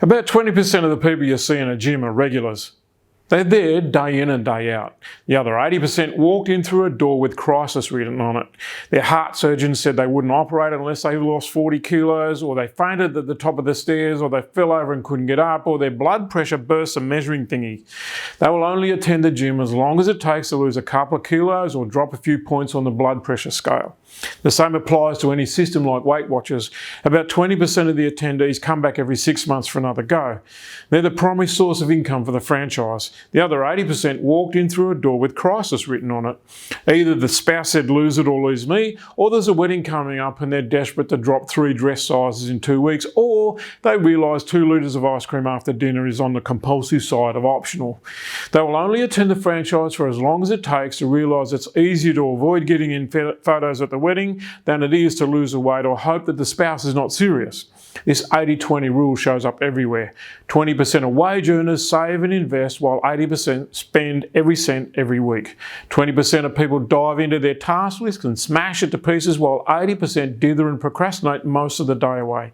About 20% of the people you see in a gym are regulars. They're there day in and day out. The other 80% walked in through a door with crisis written on it. Their heart surgeon said they wouldn't operate unless they lost 40 kilos, or they fainted at the top of the stairs, or they fell over and couldn't get up, or their blood pressure burst a measuring thingy. They will only attend the gym as long as it takes to lose a couple of kilos or drop a few points on the blood pressure scale. The same applies to any system like Weight Watchers. About 20% of the attendees come back every 6 months for another go. They're the primary source of income for the franchise. The other 80% walked in through a door with crisis written on it. Either the spouse said lose it or lose me, or there's a wedding coming up and they're desperate to drop 3 dress sizes in 2 weeks, or they realise 2 litres of ice cream after dinner is on the compulsive side of optional. They will only attend the franchise for as long as it takes to realise it's easier to avoid getting in photos at the wedding than it is to lose the weight or hope that the spouse is not serious. This 80-20 rule shows up everywhere. 20% of wage earners save and invest, while 80% spend every cent every week. 20% of people dive into their task list and smash it to pieces, while 80% dither and procrastinate most of the day away.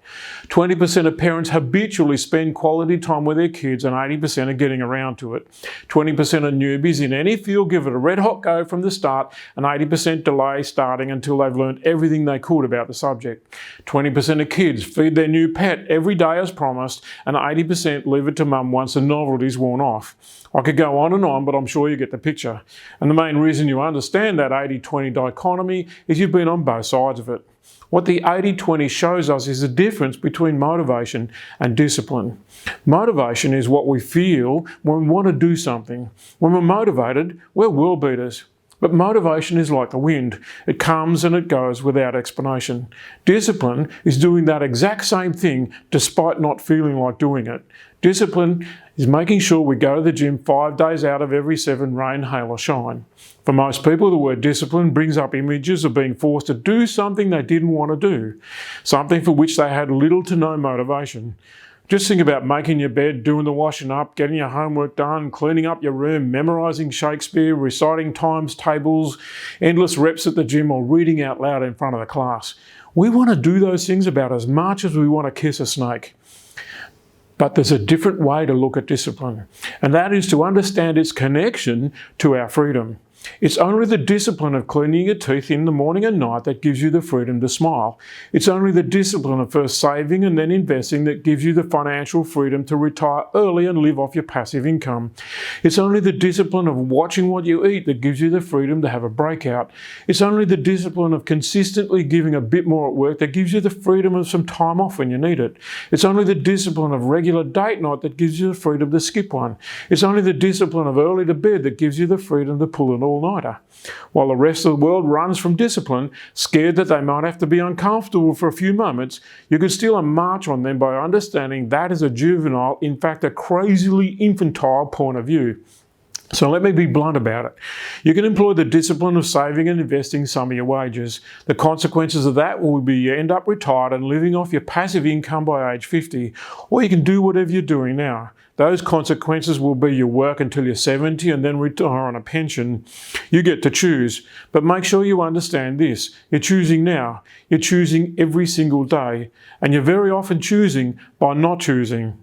20% of parents habitually spend quality time with their kids, and 80% are getting around to it. 20% of newbies in any field give it a red hot go from the start, and 80% delay starting until they've learned everything they could about the subject. 20% of kids feed their new pet every day as promised, and 80% leave it to mum once the novelty's worn off. I could go on, but I'm sure you get the picture. And the main reason you understand that 80-20 dichotomy is you've been on both sides of it. What the 80-20 shows us is the difference between motivation and discipline. Motivation is what we feel when we want to do something. When we're motivated, we're world beaters. But motivation is like the wind. It comes and it goes without explanation. Discipline is doing that exact same thing despite not feeling like doing it. Discipline is making sure we go to the gym 5 days out of every 7, rain, hail or shine. For most people, the word discipline brings up images of being forced to do something they didn't want to do, something for which they had little to no motivation. Just think about making your bed, doing the washing up, getting your homework done, cleaning up your room, memorising Shakespeare, reciting times tables, endless reps at the gym, or reading out loud in front of the class. We want to do those things about as much as we want to kiss a snake. But there's a different way to look at discipline, and that is to understand its connection to our freedom. It's only the discipline of cleaning your teeth in the morning and night that gives you the freedom to smile. It's only the discipline of first saving and then investing that gives you the financial freedom to retire early and live off your passive income. It's only the discipline of watching what you eat that gives you the freedom to have a breakout. It's only the discipline of consistently giving a bit more at work that gives you the freedom of some time off when you need it. It's only the discipline of regular date night that gives you the freedom to skip one. It's only the discipline of early to bed that gives you the freedom to pull an all-nighter. While the rest of the world runs from discipline, scared that they might have to be uncomfortable for a few moments, you can steal a march on them by understanding that is a juvenile, in fact a crazily infantile point of view. So let me be blunt about it. You can employ the discipline of saving and investing some of your wages. The consequences of that will be you end up retired and living off your passive income by age 50, or you can do whatever you're doing now. Those consequences will be you work until you're 70 and then retire on a pension. You get to choose, but make sure you understand this. You're choosing now. You're choosing every single day, and you're very often choosing by not choosing.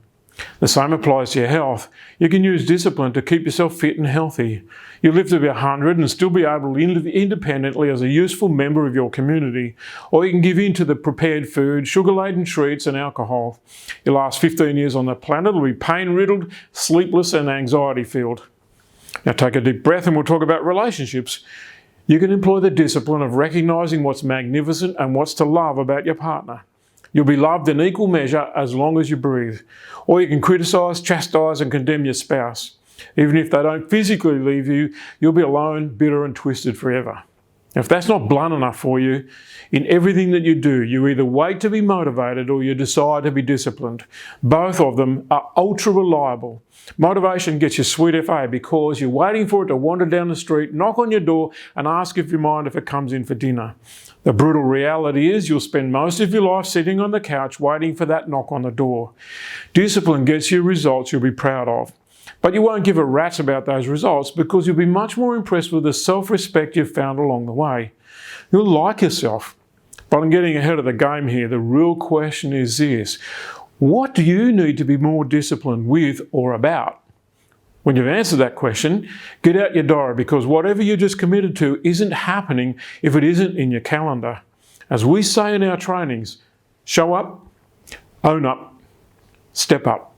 The same applies to your health. You can use discipline to keep yourself fit and healthy. You live to be 100 and still be able to live independently as a useful member of your community. Or you can give in to the prepared food, sugar-laden treats and alcohol. Your last 15 years on the planet will be pain-riddled, sleepless and anxiety-filled. Now take a deep breath and we'll talk about relationships. You can employ the discipline of recognising what's magnificent and what's to love about your partner. You'll be loved in equal measure as long as you breathe. Or you can criticise, chastise and condemn your spouse. Even if they don't physically leave you, you'll be alone, bitter and twisted forever. Now, if that's not blunt enough for you, in everything that you do, you either wait to be motivated or you decide to be disciplined. Both of them are ultra reliable. Motivation gets you sweet FA because you're waiting for it to wander down the street, knock on your door and ask if you mind if it comes in for dinner. The brutal reality is you'll spend most of your life sitting on the couch waiting for that knock on the door. Discipline gets you results you'll be proud of. But you won't give a rat's about those results because you'll be much more impressed with the self-respect you've found along the way. You'll like yourself. But I'm getting ahead of the game here. The real question is this: What do you need to be more disciplined with or about? When you've answered that question, get out your diary, because whatever you just committed to isn't happening if it isn't in your calendar. As we say in our trainings, show up, own up, step up.